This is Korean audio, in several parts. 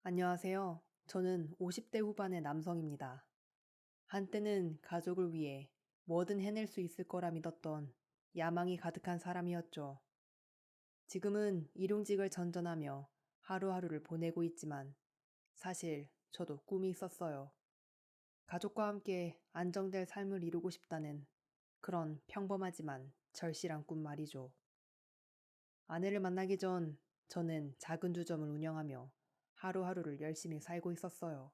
안녕하세요. 저는 50대 후반의 남성입니다. 한때는 가족을 위해 뭐든 해낼 수 있을 거라 믿었던 야망이 가득한 사람이었죠. 지금은 일용직을 전전하며 하루하루를 보내고 있지만 사실 저도 꿈이 있었어요. 가족과 함께 안정될 삶을 이루고 싶다는 그런 평범하지만 절실한 꿈 말이죠. 아내를 만나기 전 저는 작은 주점을 운영하며 하루하루를 열심히 살고 있었어요.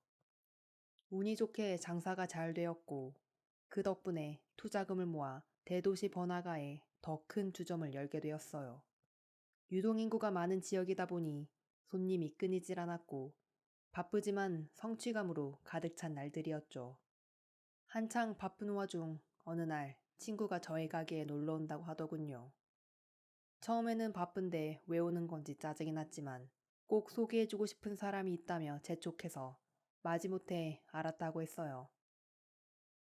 운이 좋게 장사가 잘 되었고 그 덕분에 투자금을 모아 대도시 번화가에 더 큰 주점을 열게 되었어요. 유동인구가 많은 지역이다 보니 손님이 끊이질 않았고 바쁘지만 성취감으로 가득 찬 날들이었죠. 한창 바쁜 와중 어느 날 친구가 저희 가게에 놀러 온다고 하더군요. 처음에는 바쁜데 왜 오는 건지 짜증이 났지만 꼭 소개해주고 싶은 사람이 있다며 재촉해서 마지못해 알았다고 했어요.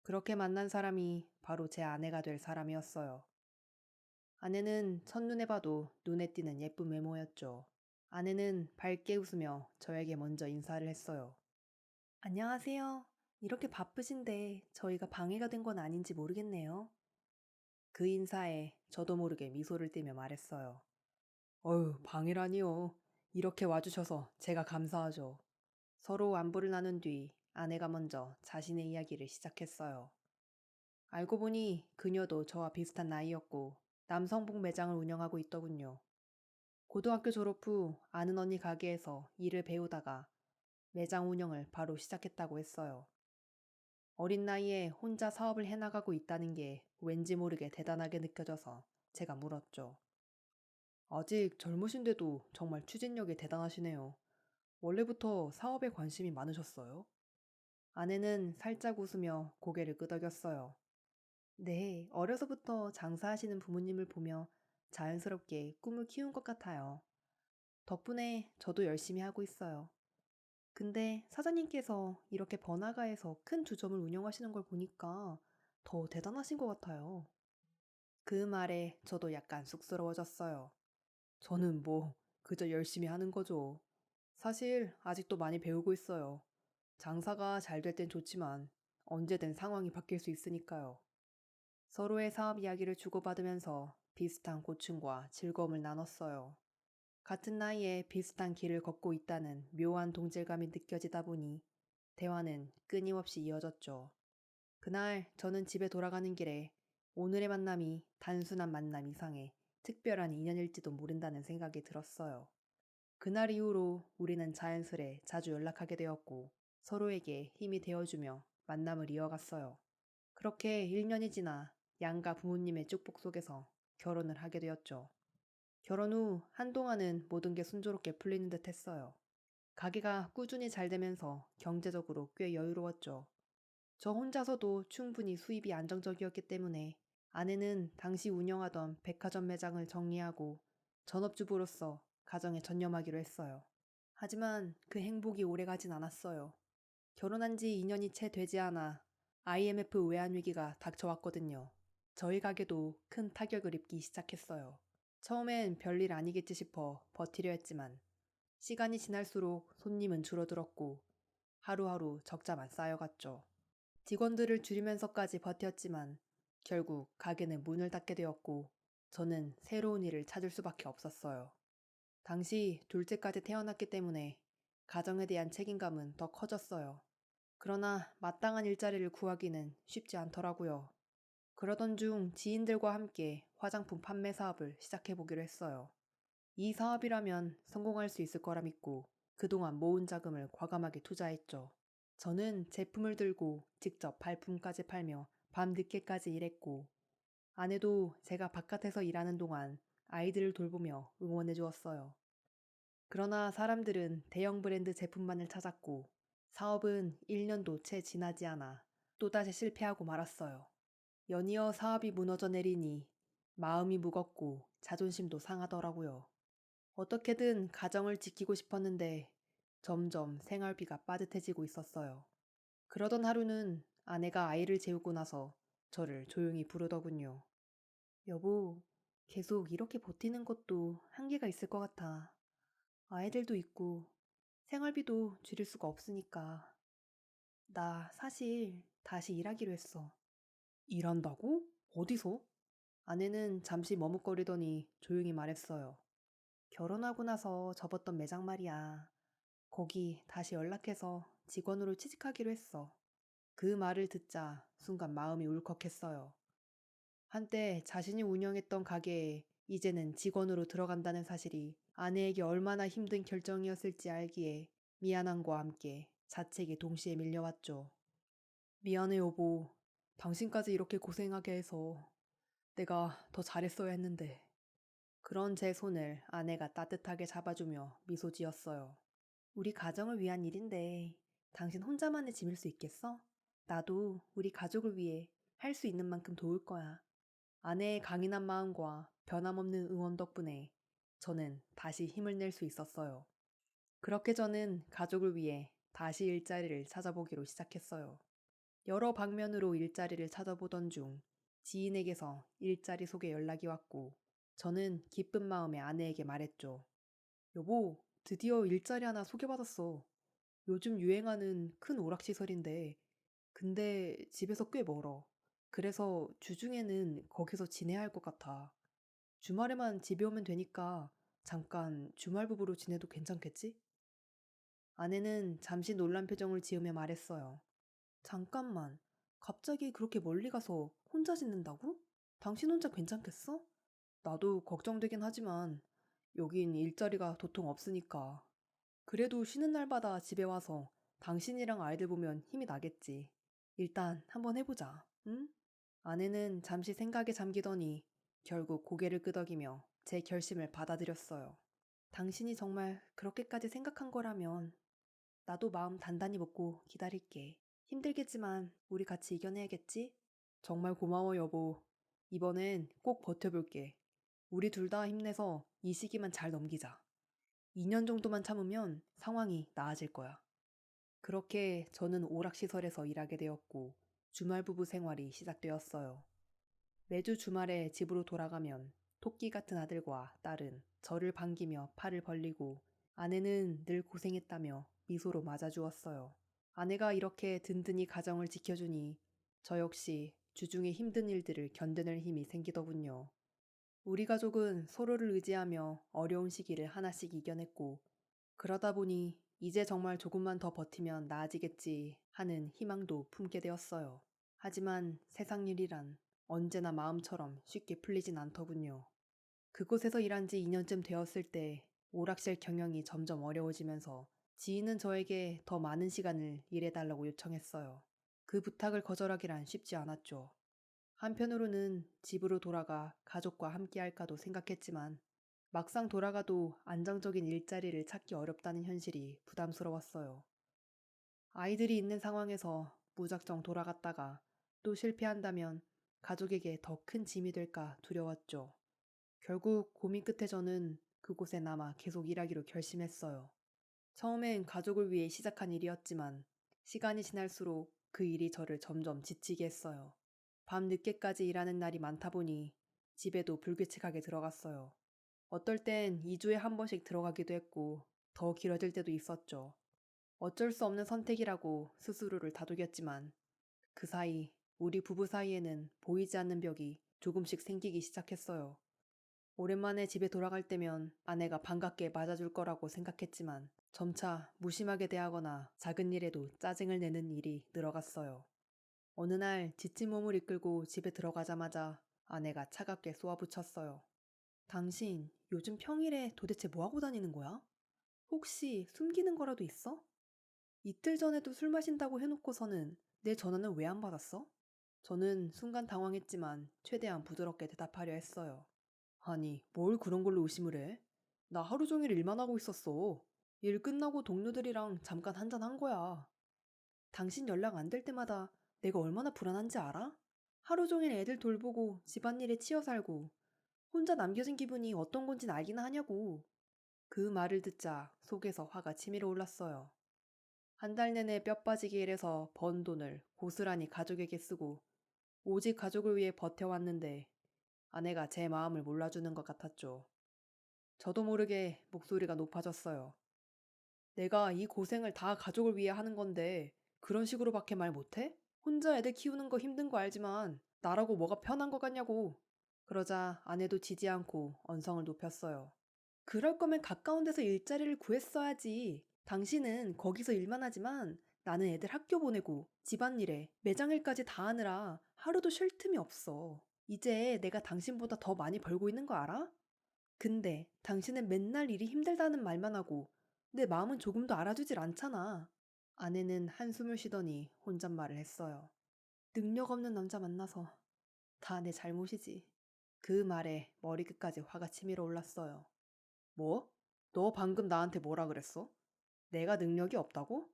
그렇게 만난 사람이 바로 제 아내가 될 사람이었어요. 아내는 첫눈에 봐도 눈에 띄는 예쁜 외모였죠. 아내는 밝게 웃으며 저에게 먼저 인사를 했어요. 안녕하세요. 이렇게 바쁘신데 저희가 방해가 된 건 아닌지 모르겠네요. 그 인사에 저도 모르게 미소를 띠며 말했어요. 어휴, 방해라니요. 이렇게 와주셔서 제가 감사하죠. 서로 안부를 나눈 뒤 아내가 먼저 자신의 이야기를 시작했어요. 알고 보니 그녀도 저와 비슷한 나이였고 남성복 매장을 운영하고 있더군요. 고등학교 졸업 후 아는 언니 가게에서 일을 배우다가 매장 운영을 바로 시작했다고 했어요. 어린 나이에 혼자 사업을 해나가고 있다는 게 왠지 모르게 대단하게 느껴져서 제가 물었죠. 아직 젊으신데도 정말 추진력이 대단하시네요. 원래부터 사업에 관심이 많으셨어요? 아내는 살짝 웃으며 고개를 끄덕였어요. 네, 어려서부터 장사하시는 부모님을 보며 자연스럽게 꿈을 키운 것 같아요. 덕분에 저도 열심히 하고 있어요. 근데 사장님께서 이렇게 번화가에서 큰 주점을 운영하시는 걸 보니까 더 대단하신 것 같아요. 그 말에 저도 약간 쑥스러워졌어요. 저는 뭐, 그저 열심히 하는 거죠. 사실 아직도 많이 배우고 있어요. 장사가 잘 될 땐 좋지만 언제든 상황이 바뀔 수 있으니까요. 서로의 사업 이야기를 주고받으면서 비슷한 고충과 즐거움을 나눴어요. 같은 나이에 비슷한 길을 걷고 있다는 묘한 동질감이 느껴지다 보니 대화는 끊임없이 이어졌죠. 그날 저는 집에 돌아가는 길에 오늘의 만남이 단순한 만남 이상의 특별한 인연일지도 모른다는 생각이 들었어요. 그날 이후로 우리는 자연스레 자주 연락하게 되었고 서로에게 힘이 되어주며 만남을 이어갔어요. 그렇게 1년이 지나 양가 부모님의 축복 속에서 결혼을 하게 되었죠. 결혼 후 한동안은 모든 게 순조롭게 풀리는 듯 했어요. 가게가 꾸준히 잘 되면서 경제적으로 꽤 여유로웠죠. 저 혼자서도 충분히 수입이 안정적이었기 때문에 아내는 당시 운영하던 백화점 매장을 정리하고 전업주부로서 가정에 전념하기로 했어요. 하지만 그 행복이 오래가진 않았어요. 결혼한 지 2년이 채 되지 않아 IMF 외환 위기가 닥쳐왔거든요. 저희 가게도 큰 타격을 입기 시작했어요. 처음엔 별일 아니겠지 싶어 버티려 했지만 시간이 지날수록 손님은 줄어들었고 하루하루 적자만 쌓여갔죠. 직원들을 줄이면서까지 버텼지만 결국 가게는 문을 닫게 되었고 저는 새로운 일을 찾을 수밖에 없었어요. 당시 둘째까지 태어났기 때문에 가정에 대한 책임감은 더 커졌어요. 그러나 마땅한 일자리를 구하기는 쉽지 않더라고요. 그러던 중 지인들과 함께 화장품 판매 사업을 시작해보기로 했어요. 이 사업이라면 성공할 수 있을 거라 믿고 그동안 모은 자금을 과감하게 투자했죠. 저는 제품을 들고 직접 발품까지 팔며 밤늦게까지 일했고 아내도 제가 바깥에서 일하는 동안 아이들을 돌보며 응원해 주었어요. 그러나 사람들은 대형 브랜드 제품만을 찾았고 사업은 1년도 채 지나지 않아 또다시 실패하고 말았어요. 연이어 사업이 무너져 내리니 마음이 무겁고 자존심도 상하더라고요. 어떻게든 가정을 지키고 싶었는데 점점 생활비가 빠듯해지고 있었어요. 그러던 하루는 아내가 아이를 재우고 나서 저를 조용히 부르더군요. 여보, 계속 이렇게 버티는 것도 한계가 있을 것 같아. 아이들도 있고 생활비도 줄일 수가 없으니까. 나 사실 다시 일하기로 했어. 일한다고? 어디서? 아내는 잠시 머뭇거리더니 조용히 말했어요. 결혼하고 나서 접었던 매장 말이야. 거기 다시 연락해서 직원으로 취직하기로 했어. 그 말을 듣자 순간 마음이 울컥했어요. 한때 자신이 운영했던 가게에 이제는 직원으로 들어간다는 사실이 아내에게 얼마나 힘든 결정이었을지 알기에 미안함과 함께 자책이 동시에 밀려왔죠. 미안해 여보. 당신까지 이렇게 고생하게 해서 내가 더 잘했어야 했는데. 그런 제 손을 아내가 따뜻하게 잡아주며 미소 지었어요. 우리 가정을 위한 일인데 당신 혼자만의 짐일 수 있겠어? 나도 우리 가족을 위해 할 수 있는 만큼 도울 거야. 아내의 강인한 마음과 변함없는 응원 덕분에 저는 다시 힘을 낼 수 있었어요. 그렇게 저는 가족을 위해 다시 일자리를 찾아보기로 시작했어요. 여러 방면으로 일자리를 찾아보던 중 지인에게서 일자리 소개 연락이 왔고 저는 기쁜 마음에 아내에게 말했죠. 여보, 드디어 일자리 하나 소개받았어. 요즘 유행하는 큰 오락시설인데 근데 집에서 꽤 멀어. 그래서 주중에는 거기서 지내야 할 것 같아. 주말에만 집에 오면 되니까 잠깐 주말 부부로 지내도 괜찮겠지? 아내는 잠시 놀란 표정을 지으며 말했어요. 잠깐만, 갑자기 그렇게 멀리 가서 혼자 지낸다고? 당신 혼자 괜찮겠어? 나도 걱정되긴 하지만 여긴 일자리가 도통 없으니까. 그래도 쉬는 날마다 집에 와서 당신이랑 아이들 보면 힘이 나겠지. 일단 한번 해보자, 응? 아내는 잠시 생각에 잠기더니 결국 고개를 끄덕이며 제 결심을 받아들였어요. 당신이 정말 그렇게까지 생각한 거라면 나도 마음 단단히 먹고 기다릴게. 힘들겠지만 우리 같이 이겨내야겠지? 정말 고마워 여보. 이번엔 꼭 버텨볼게. 우리 둘 다 힘내서 이 시기만 잘 넘기자. 2년 정도만 참으면 상황이 나아질 거야. 그렇게 저는 오락시설에서 일하게 되었고 주말 부부 생활이 시작되었어요. 매주 주말에 집으로 돌아가면 토끼 같은 아들과 딸은 저를 반기며 팔을 벌리고 아내는 늘 고생했다며 미소로 맞아주었어요. 아내가 이렇게 든든히 가정을 지켜주니 저 역시 주중에 힘든 일들을 견뎌낼 힘이 생기더군요. 우리 가족은 서로를 의지하며 어려운 시기를 하나씩 이겨냈고 그러다 보니 이제 정말 조금만 더 버티면 나아지겠지 하는 희망도 품게 되었어요. 하지만 세상 일이란 언제나 마음처럼 쉽게 풀리진 않더군요. 그곳에서 일한 지 2년쯤 되었을 때 오락실 경영이 점점 어려워지면서 지인은 저에게 더 많은 시간을 일해달라고 요청했어요. 그 부탁을 거절하기란 쉽지 않았죠. 한편으로는 집으로 돌아가 가족과 함께 할까도 생각했지만 막상 돌아가도 안정적인 일자리를 찾기 어렵다는 현실이 부담스러웠어요. 아이들이 있는 상황에서 무작정 돌아갔다가 또 실패한다면 가족에게 더 큰 짐이 될까 두려웠죠. 결국 고민 끝에 저는 그곳에 남아 계속 일하기로 결심했어요. 처음엔 가족을 위해 시작한 일이었지만 시간이 지날수록 그 일이 저를 점점 지치게 했어요. 밤 늦게까지 일하는 날이 많다 보니 집에도 불규칙하게 들어갔어요. 어떨 땐 2주에 한 번씩 들어가기도 했고 더 길어질 때도 있었죠. 어쩔 수 없는 선택이라고 스스로를 다독였지만 그 사이 우리 부부 사이에는 보이지 않는 벽이 조금씩 생기기 시작했어요. 오랜만에 집에 돌아갈 때면 아내가 반갑게 맞아줄 거라고 생각했지만 점차 무심하게 대하거나 작은 일에도 짜증을 내는 일이 늘어갔어요. 어느 날 지친 몸을 이끌고 집에 들어가자마자 아내가 차갑게 쏘아붙였어요. 당신 요즘 평일에 도대체 뭐하고 다니는 거야? 혹시 숨기는 거라도 있어? 이틀 전에도 술 마신다고 해놓고서는 내 전화는 왜 안 받았어? 저는 순간 당황했지만 최대한 부드럽게 대답하려 했어요. 아니, 뭘 그런 걸로 의심을 해? 나 하루 종일 일만 하고 있었어. 일 끝나고 동료들이랑 잠깐 한잔 한 거야. 당신 연락 안 될 때마다 내가 얼마나 불안한지 알아? 하루 종일 애들 돌보고 집안일에 치여 살고 혼자 남겨진 기분이 어떤 건진 알기나 하냐고. 그 말을 듣자 속에서 화가 치밀어 올랐어요. 한 달 내내 뼈 빠지게 일해서 번 돈을 고스란히 가족에게 쓰고 오직 가족을 위해 버텨왔는데 아내가 제 마음을 몰라주는 것 같았죠. 저도 모르게 목소리가 높아졌어요. 내가 이 고생을 다 가족을 위해 하는 건데 그런 식으로밖에 말 못해? 혼자 애들 키우는 거 힘든 거 알지만 나라고 뭐가 편한 거 같냐고. 그러자 아내도 지지 않고 언성을 높였어요. 그럴 거면 가까운 데서 일자리를 구했어야지. 당신은 거기서 일만 하지만 나는 애들 학교 보내고 집안일에 매장일까지 다 하느라 하루도 쉴 틈이 없어. 이제 내가 당신보다 더 많이 벌고 있는 거 알아? 근데 당신은 맨날 일이 힘들다는 말만 하고 내 마음은 조금도 알아주질 않잖아. 아내는 한숨을 쉬더니 혼잣말을 했어요. 능력 없는 남자 만나서 다 내 잘못이지. 그 말에 머리끝까지 화가 치밀어 올랐어요. 뭐? 너 방금 나한테 뭐라 그랬어? 내가 능력이 없다고?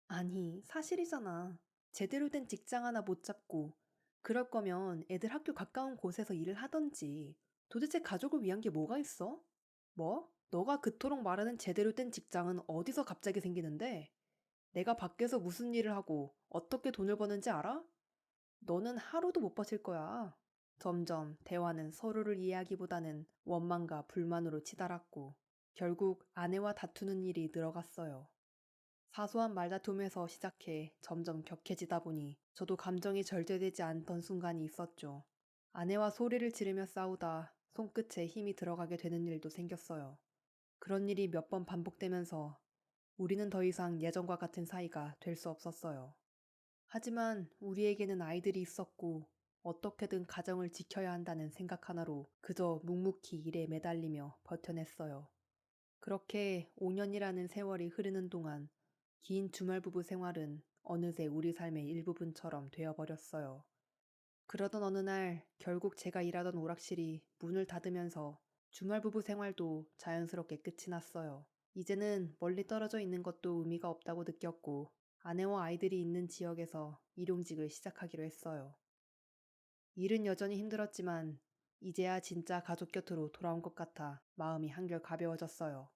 아니, 사실이잖아. 제대로 된 직장 하나 못 잡고 그럴 거면 애들 학교 가까운 곳에서 일을 하던지. 도대체 가족을 위한 게 뭐가 있어? 뭐? 너가 그토록 말하는 제대로 된 직장은 어디서 갑자기 생기는데? 내가 밖에서 무슨 일을 하고 어떻게 돈을 버는지 알아? 너는 하루도 못 버틸 거야. 점점 대화는 서로를 이해하기보다는 원망과 불만으로 치달았고 결국 아내와 다투는 일이 늘어갔어요. 사소한 말다툼에서 시작해 점점 격해지다 보니 저도 감정이 절제되지 않던 순간이 있었죠. 아내와 소리를 지르며 싸우다 손끝에 힘이 들어가게 되는 일도 생겼어요. 그런 일이 몇 번 반복되면서 우리는 더 이상 예전과 같은 사이가 될 수 없었어요. 하지만 우리에게는 아이들이 있었고 어떻게든 가정을 지켜야 한다는 생각 하나로 그저 묵묵히 일에 매달리며 버텨냈어요. 그렇게 5년이라는 세월이 흐르는 동안 긴 주말 부부 생활은 어느새 우리 삶의 일부분처럼 되어버렸어요. 그러던 어느 날 결국 제가 일하던 오락실이 문을 닫으면서 주말 부부 생활도 자연스럽게 끝이 났어요. 이제는 멀리 떨어져 있는 것도 의미가 없다고 느꼈고 아내와 아이들이 있는 지역에서 일용직을 시작하기로 했어요. 일은 여전히 힘들었지만 이제야 진짜 가족 곁으로 돌아온 것 같아 마음이 한결 가벼워졌어요.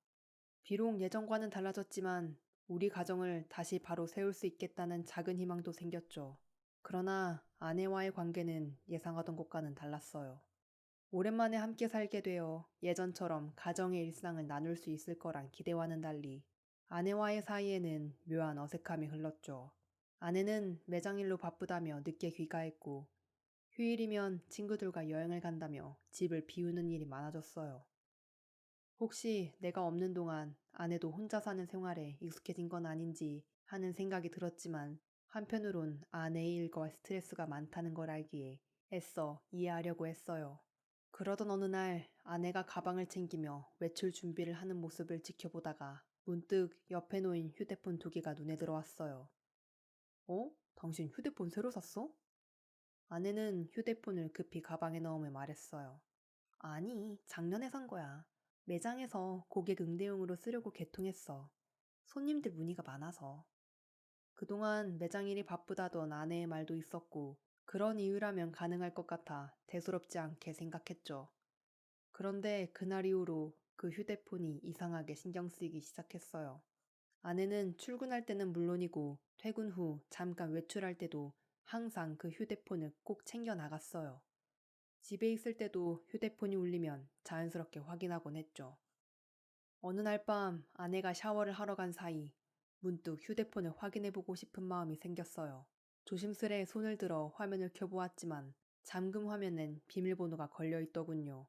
비록 예전과는 달라졌지만 우리 가정을 다시 바로 세울 수 있겠다는 작은 희망도 생겼죠. 그러나 아내와의 관계는 예상하던 것과는 달랐어요. 오랜만에 함께 살게 되어 예전처럼 가정의 일상을 나눌 수 있을 거란 기대와는 달리 아내와의 사이에는 묘한 어색함이 흘렀죠. 아내는 매장 일로 바쁘다며 늦게 귀가했고 휴일이면 친구들과 여행을 간다며 집을 비우는 일이 많아졌어요. 혹시 내가 없는 동안 아내도 혼자 사는 생활에 익숙해진 건 아닌지 하는 생각이 들었지만 한편으론 아내의 일과 스트레스가 많다는 걸 알기에 애써 이해하려고 했어요. 그러던 어느 날 아내가 가방을 챙기며 외출 준비를 하는 모습을 지켜보다가 문득 옆에 놓인 휴대폰 2개가 눈에 들어왔어요. 어? 당신 휴대폰 새로 샀어? 아내는 휴대폰을 급히 가방에 넣으며 말했어요. 아니, 작년에 산 거야. 매장에서 고객 응대용으로 쓰려고 개통했어. 손님들 문의가 많아서. 그동안 매장 일이 바쁘다던 아내의 말도 있었고, 그런 이유라면 가능할 것 같아 대수롭지 않게 생각했죠. 그런데 그날 이후로 그 휴대폰이 이상하게 신경 쓰이기 시작했어요. 아내는 출근할 때는 물론이고, 퇴근 후 잠깐 외출할 때도 항상 그 휴대폰을 꼭 챙겨 나갔어요. 집에 있을 때도 휴대폰이 울리면 자연스럽게 확인하곤 했죠. 어느 날 밤 아내가 샤워를 하러 간 사이 문득 휴대폰을 확인해보고 싶은 마음이 생겼어요. 조심스레 손을 들어 화면을 켜보았지만 잠금 화면엔 비밀번호가 걸려있더군요.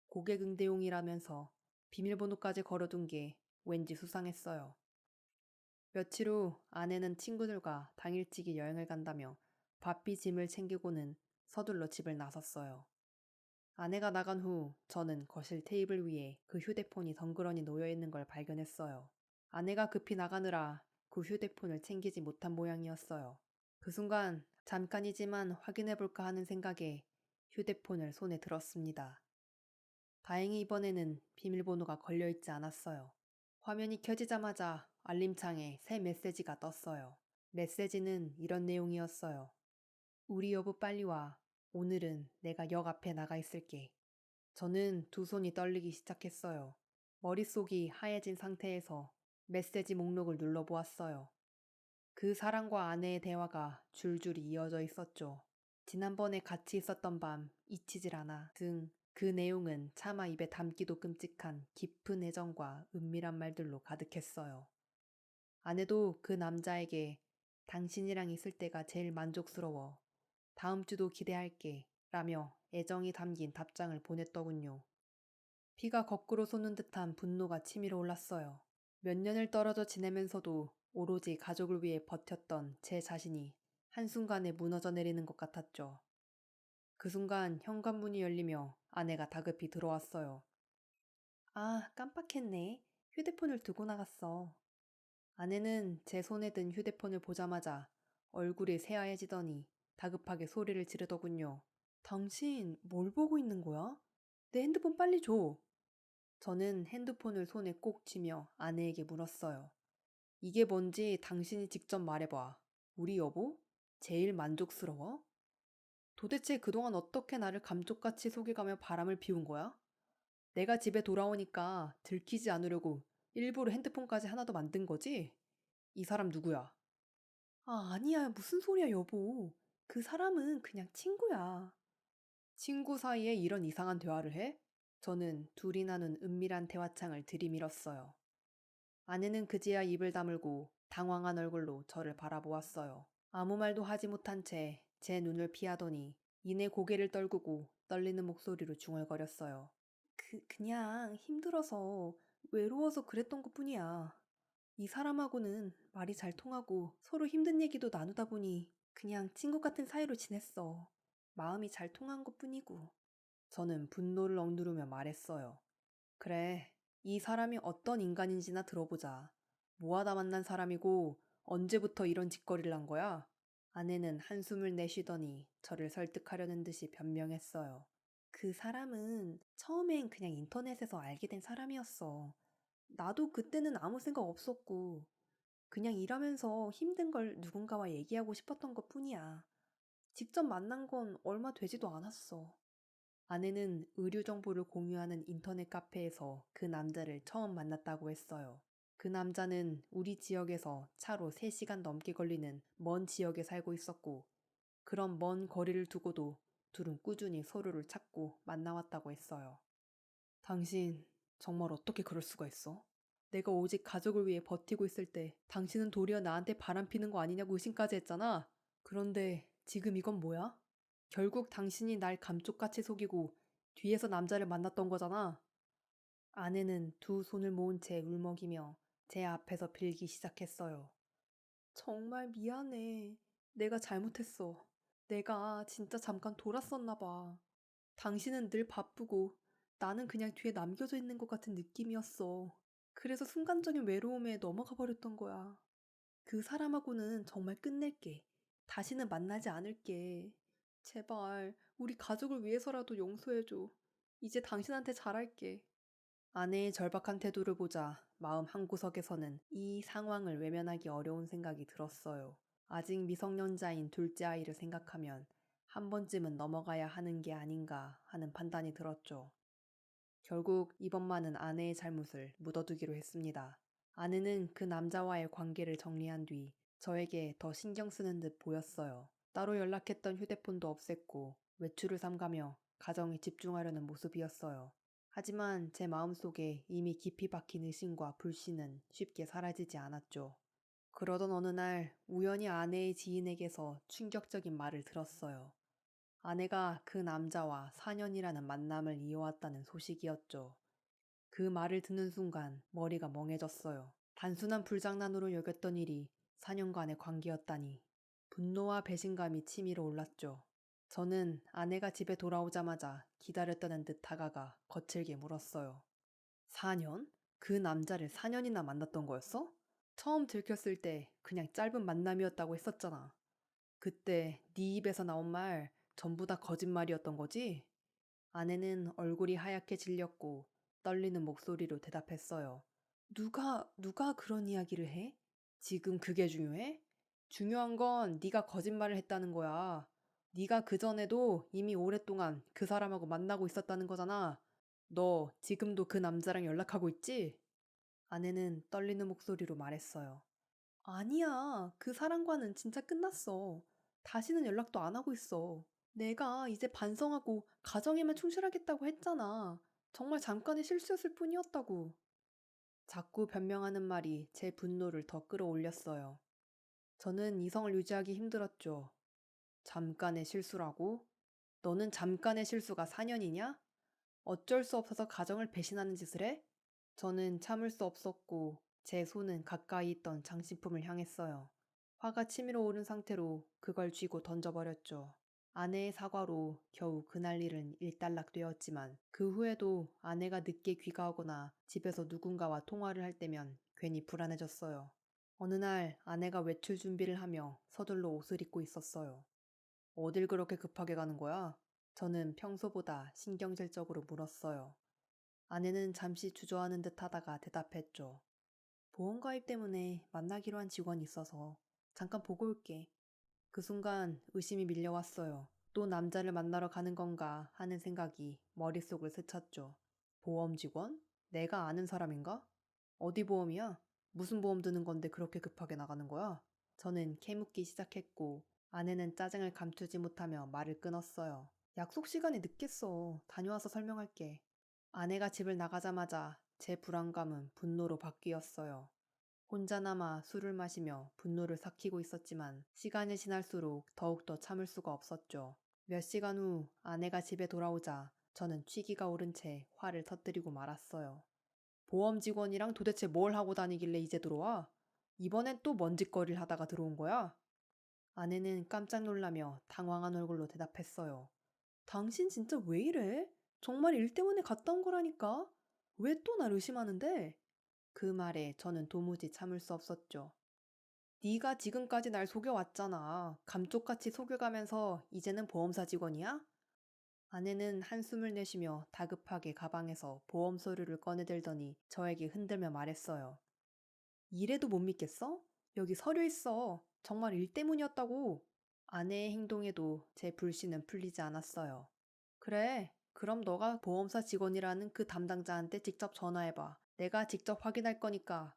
고객 응대용이라면서 비밀번호까지 걸어둔 게 왠지 수상했어요. 며칠 후 아내는 친구들과 당일치기 여행을 간다며 바삐 짐을 챙기고는 서둘러 집을 나섰어요. 아내가 나간 후 저는 거실 테이블 위에 그 휴대폰이 덩그러니 놓여 있는 걸 발견했어요. 아내가 급히 나가느라 그 휴대폰을 챙기지 못한 모양이었어요. 그 순간 잠깐이지만 확인해볼까 하는 생각에 휴대폰을 손에 들었습니다. 다행히 이번에는 비밀번호가 걸려있지 않았어요. 화면이 켜지자마자 알림창에 새 메시지가 떴어요. 메시지는 이런 내용이었어요. 우리 여보 빨리 와. 오늘은 내가 역 앞에 나가 있을게. 저는 두 손이 떨리기 시작했어요. 머릿속이 하얘진 상태에서 메시지 목록을 눌러보았어요. 그 사람과 아내의 대화가 줄줄이 이어져 있었죠. 지난번에 같이 있었던 밤 잊히질 않아 등 그 내용은 차마 입에 담기도 끔찍한 깊은 애정과 은밀한 말들로 가득했어요. 아내도 그 남자에게 당신이랑 있을 때가 제일 만족스러워. 다음 주도 기대할게. 라며 애정이 담긴 답장을 보냈더군요. 피가 거꾸로 솟는 듯한 분노가 치밀어 올랐어요. 몇 년을 떨어져 지내면서도 오로지 가족을 위해 버텼던 제 자신이 한순간에 무너져 내리는 것 같았죠. 그 순간 현관문이 열리며 아내가 다급히 들어왔어요. 아, 깜빡했네. 휴대폰을 두고 나갔어. 아내는 제 손에 든 휴대폰을 보자마자 얼굴이 새하얘지더니 다급하게 소리를 지르더군요. 당신 뭘 보고 있는 거야? 내 핸드폰 빨리 줘. 저는 핸드폰을 손에 꼭 쥐며 아내에게 물었어요. 이게 뭔지 당신이 직접 말해봐. 우리 여보? 제일 만족스러워? 도대체 그동안 어떻게 나를 감쪽같이 속여가며 바람을 피운 거야? 내가 집에 돌아오니까 들키지 않으려고 일부러 핸드폰까지 하나 더 만든 거지? 이 사람 누구야? 아, 아니야. 무슨 소리야, 여보. 그 사람은 그냥 친구야. 친구 사이에 이런 이상한 대화를 해? 저는 둘이 나눈 은밀한 대화창을 들이밀었어요. 아내는 그제야 입을 다물고 당황한 얼굴로 저를 바라보았어요. 아무 말도 하지 못한 채 제 눈을 피하더니 이내 고개를 떨구고 떨리는 목소리로 중얼거렸어요. 그냥 힘들어서 외로워서 그랬던 것뿐이야. 이 사람하고는 말이 잘 통하고 서로 힘든 얘기도 나누다 보니 그냥 친구 같은 사이로 지냈어. 마음이 잘 통한 것뿐이고. 저는 분노를 억누르며 말했어요. 그래, 이 사람이 어떤 인간인지나 들어보자. 뭐하다 만난 사람이고 언제부터 이런 짓거리를 한 거야? 아내는 한숨을 내쉬더니 저를 설득하려는 듯이 변명했어요. 그 사람은 처음엔 그냥 인터넷에서 알게 된 사람이었어. 나도 그때는 아무 생각 없었고, 그냥 일하면서 힘든 걸 누군가와 얘기하고 싶었던 것 뿐이야. 직접 만난 건 얼마 되지도 않았어. 아내는 의류 정보를 공유하는 인터넷 카페에서 그 남자를 처음 만났다고 했어요. 그 남자는 우리 지역에서 차로 3시간 넘게 걸리는 먼 지역에 살고 있었고, 그런 먼 거리를 두고도 둘은 꾸준히 서로를 찾고 만나왔다고 했어요. 당신, 정말 어떻게 그럴 수가 있어? 내가 오직 가족을 위해 버티고 있을 때 당신은 도리어 나한테 바람 피는 거 아니냐고 의심까지 했잖아. 그런데 지금 이건 뭐야? 결국 당신이 날 감쪽같이 속이고 뒤에서 남자를 만났던 거잖아. 아내는 두 손을 모은 채 울먹이며 제 앞에서 빌기 시작했어요. 정말 미안해. 내가 잘못했어. 내가 진짜 잠깐 돌았었나 봐. 당신은 늘 바쁘고 나는 그냥 뒤에 남겨져 있는 것 같은 느낌이었어. 그래서 순간적인 외로움에 넘어가 버렸던 거야. 그 사람하고는 정말 끝낼게. 다시는 만나지 않을게. 제발, 우리 가족을 위해서라도 용서해줘. 이제 당신한테 잘할게. 아내의 절박한 태도를 보자 마음 한구석에서는 이 상황을 외면하기 어려운 생각이 들었어요. 아직 미성년자인 둘째 아이를 생각하면 한 번쯤은 넘어가야 하는 게 아닌가 하는 판단이 들었죠. 결국 이번만은 아내의 잘못을 묻어두기로 했습니다. 아내는 그 남자와의 관계를 정리한 뒤 저에게 더 신경 쓰는 듯 보였어요. 따로 연락했던 휴대폰도 없앴고 외출을 삼가며 가정에 집중하려는 모습이었어요. 하지만 제 마음속에 이미 깊이 박힌 의심과 불신은 쉽게 사라지지 않았죠. 그러던 어느 날 우연히 아내의 지인에게서 충격적인 말을 들었어요. 아내가 그 남자와 4년이라는 만남을 이어왔다는 소식이었죠. 그 말을 듣는 순간 머리가 멍해졌어요. 단순한 불장난으로 여겼던 일이 4년간의 관계였다니. 분노와 배신감이 치밀어 올랐죠. 저는 아내가 집에 돌아오자마자 기다렸다는 듯 다가가 거칠게 물었어요. 4년? 그 남자를 4년이나 만났던 거였어? 처음 들켰을 때 그냥 짧은 만남이었다고 했었잖아. 그때 네 입에서 나온 말 전부 다 거짓말이었던 거지? 아내는 얼굴이 하얗게 질렸고 떨리는 목소리로 대답했어요. 누가 그런 이야기를 해? 지금 그게 중요해? 중요한 건 네가 거짓말을 했다는 거야. 네가 그전에도 이미 오랫동안 그 사람하고 만나고 있었다는 거잖아. 너 지금도 그 남자랑 연락하고 있지? 아내는 떨리는 목소리로 말했어요. 아니야. 그 사람과는 진짜 끝났어. 다시는 연락도 안 하고 있어. 내가 이제 반성하고 가정에만 충실하겠다고 했잖아. 정말 잠깐의 실수였을 뿐이었다고. 자꾸 변명하는 말이 제 분노를 더 끌어올렸어요. 저는 이성을 유지하기 힘들었죠. 잠깐의 실수라고? 너는 잠깐의 실수가 4년이냐? 어쩔 수 없어서 가정을 배신하는 짓을 해? 저는 참을 수 없었고 제 손은 가까이 있던 장식품을 향했어요. 화가 치밀어 오른 상태로 그걸 쥐고 던져버렸죠. 아내의 사과로 겨우 그날 일은 일단락되었지만 그 후에도 아내가 늦게 귀가하거나 집에서 누군가와 통화를 할 때면 괜히 불안해졌어요. 어느 날 아내가 외출 준비를 하며 서둘러 옷을 입고 있었어요. 어딜 그렇게 급하게 가는 거야? 저는 평소보다 신경질적으로 물었어요. 아내는 잠시 주저하는 듯 하다가 대답했죠. 보험가입 때문에 만나기로 한 직원이 있어서 잠깐 보고 올게. 그 순간 의심이 밀려왔어요. 또 남자를 만나러 가는 건가 하는 생각이 머릿속을 스쳤죠. 보험 직원? 내가 아는 사람인가? 어디 보험이야? 무슨 보험 드는 건데 그렇게 급하게 나가는 거야? 저는 캐묻기 시작했고 아내는 짜증을 감추지 못하며 말을 끊었어요. 약속 시간이 늦겠어. 다녀와서 설명할게. 아내가 집을 나가자마자 제 불안감은 분노로 바뀌었어요. 혼자 남아 술을 마시며 분노를 삭히고 있었지만 시간이 지날수록 더욱더 참을 수가 없었죠. 몇 시간 후 아내가 집에 돌아오자 저는 취기가 오른 채 화를 터뜨리고 말았어요. 보험 직원이랑 도대체 뭘 하고 다니길래 이제 들어와? 이번엔 또 뭔 짓거리를 하다가 들어온 거야? 아내는 깜짝 놀라며 당황한 얼굴로 대답했어요. 당신 진짜 왜 이래? 정말 일 때문에 갔다 온 거라니까? 왜 또 날 의심하는데? 그 말에 저는 도무지 참을 수 없었죠. 네가 지금까지 날 속여왔잖아. 감쪽같이 속여가면서 이제는 보험사 직원이야? 아내는 한숨을 내쉬며 다급하게 가방에서 보험 서류를 꺼내들더니 저에게 흔들며 말했어요. 이래도 못 믿겠어? 여기 서류 있어. 정말 일 때문이었다고. 아내의 행동에도 제 불신은 풀리지 않았어요. 그래, 그럼 너가 보험사 직원이라는 그 담당자한테 직접 전화해봐. 내가 직접 확인할 거니까.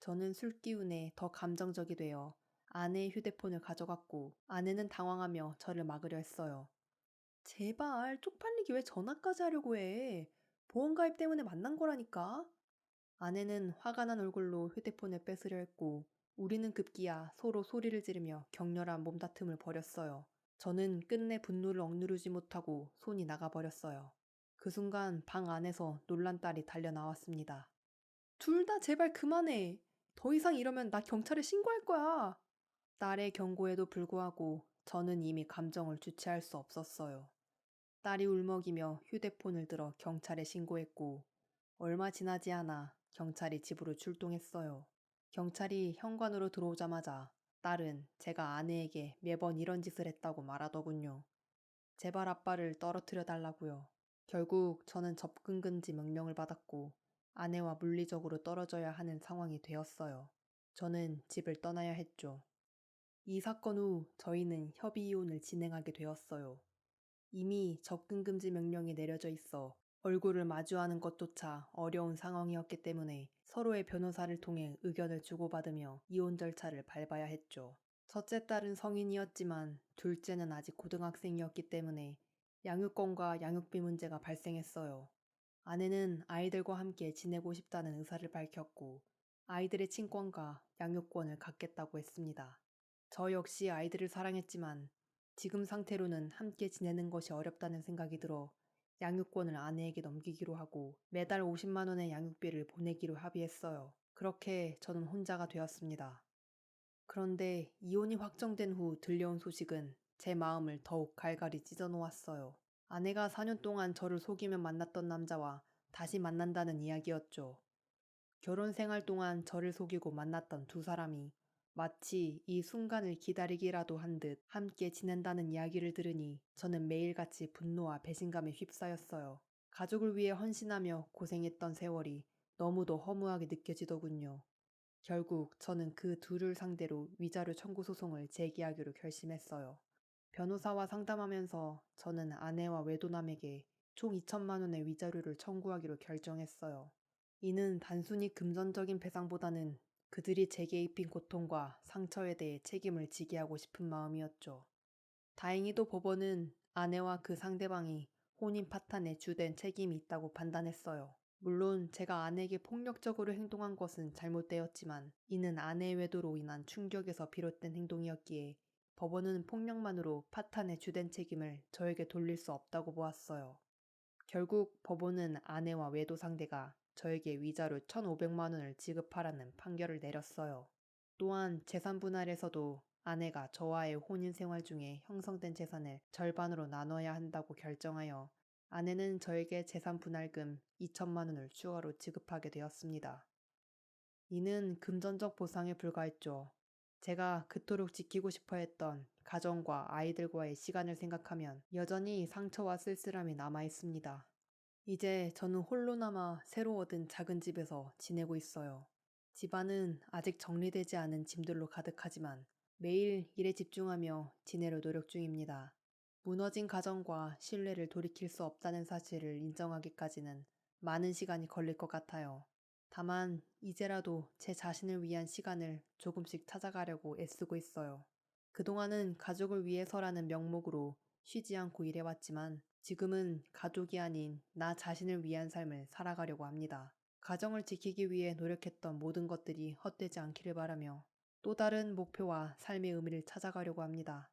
저는 술 기운에 더 감정적이 되어 아내의 휴대폰을 가져갔고 아내는 당황하며 저를 막으려 했어요. 제발 쪽팔리기 왜 전화까지 하려고 해. 보험 가입 때문에 만난 거라니까. 아내는 화가 난 얼굴로 휴대폰을 뺏으려 했고 우리는 급기야 서로 소리를 지르며 격렬한 몸다툼을 벌였어요. 저는 끝내 분노를 억누르지 못하고 손이 나가버렸어요. 그 순간 방 안에서 놀란 딸이 달려나왔습니다. 둘 다 제발 그만해. 더 이상 이러면 나 경찰에 신고할 거야. 딸의 경고에도 불구하고 저는 이미 감정을 주체할 수 없었어요. 딸이 울먹이며 휴대폰을 들어 경찰에 신고했고 얼마 지나지 않아 경찰이 집으로 출동했어요. 경찰이 현관으로 들어오자마자 딸은 제가 아내에게 매번 이런 짓을 했다고 말하더군요. 제발 아빠를 떨어뜨려 달라고요. 결국 저는 접근 금지 명령을 받았고 아내와 물리적으로 떨어져야 하는 상황이 되었어요. 저는 집을 떠나야 했죠. 이 사건 후 저희는 협의 이혼을 진행하게 되었어요. 이미 접근 금지 명령이 내려져 있어 얼굴을 마주하는 것조차 어려운 상황이었기 때문에 서로의 변호사를 통해 의견을 주고받으며 이혼 절차를 밟아야 했죠. 첫째 딸은 성인이었지만 둘째는 아직 고등학생이었기 때문에 양육권과 양육비 문제가 발생했어요. 아내는 아이들과 함께 지내고 싶다는 의사를 밝혔고 아이들의 친권과 양육권을 갖겠다고 했습니다. 저 역시 아이들을 사랑했지만 지금 상태로는 함께 지내는 것이 어렵다는 생각이 들어 양육권을 아내에게 넘기기로 하고 매달 50만 원의 양육비를 보내기로 합의했어요. 그렇게 저는 혼자가 되었습니다. 그런데 이혼이 확정된 후 들려온 소식은 제 마음을 더욱 갈갈이 찢어 놓았어요. 아내가 4년 동안 저를 속이며 만났던 남자와 다시 만난다는 이야기였죠. 결혼 생활 동안 저를 속이고 만났던 두 사람이 마치 이 순간을 기다리기라도 한 듯 함께 지낸다는 이야기를 들으니 저는 매일같이 분노와 배신감에 휩싸였어요. 가족을 위해 헌신하며 고생했던 세월이 너무도 허무하게 느껴지더군요. 결국 저는 그 둘을 상대로 위자료 청구 소송을 제기하기로 결심했어요. 변호사와 상담하면서 저는 아내와 외도남에게 총 2천만 원의 위자료를 청구하기로 결정했어요. 이는 단순히 금전적인 배상보다는 그들이 제게 입힌 고통과 상처에 대해 책임을 지게 하고 싶은 마음이었죠. 다행히도 법원은 아내와 그 상대방이 혼인 파탄에 주된 책임이 있다고 판단했어요. 물론 제가 아내에게 폭력적으로 행동한 것은 잘못되었지만 이는 아내의 외도로 인한 충격에서 비롯된 행동이었기에 법원은 폭력만으로 파탄의 주된 책임을 저에게 돌릴 수 없다고 보았어요. 결국 법원은 아내와 외도 상대가 저에게 위자료 1,500만 원을 지급하라는 판결을 내렸어요. 또한 재산 분할에서도 아내가 저와의 혼인 생활 중에 형성된 재산을 절반으로 나눠야 한다고 결정하여 아내는 저에게 재산 분할금 2천만 원을 추가로 지급하게 되었습니다. 이는 금전적 보상에 불과했죠. 제가 그토록 지키고 싶어 했던 가정과 아이들과의 시간을 생각하면 여전히 상처와 쓸쓸함이 남아 있습니다. 이제 저는 홀로 남아 새로 얻은 작은 집에서 지내고 있어요. 집안은 아직 정리되지 않은 짐들로 가득하지만 매일 일에 집중하며 지내려 노력 중입니다. 무너진 가정과 신뢰를 돌이킬 수 없다는 사실을 인정하기까지는 많은 시간이 걸릴 것 같아요. 다만 이제라도 제 자신을 위한 시간을 조금씩 찾아가려고 애쓰고 있어요. 그동안은 가족을 위해서라는 명목으로 쉬지 않고 일해왔지만 지금은 가족이 아닌 나 자신을 위한 삶을 살아가려고 합니다. 가정을 지키기 위해 노력했던 모든 것들이 헛되지 않기를 바라며 또 다른 목표와 삶의 의미를 찾아가려고 합니다.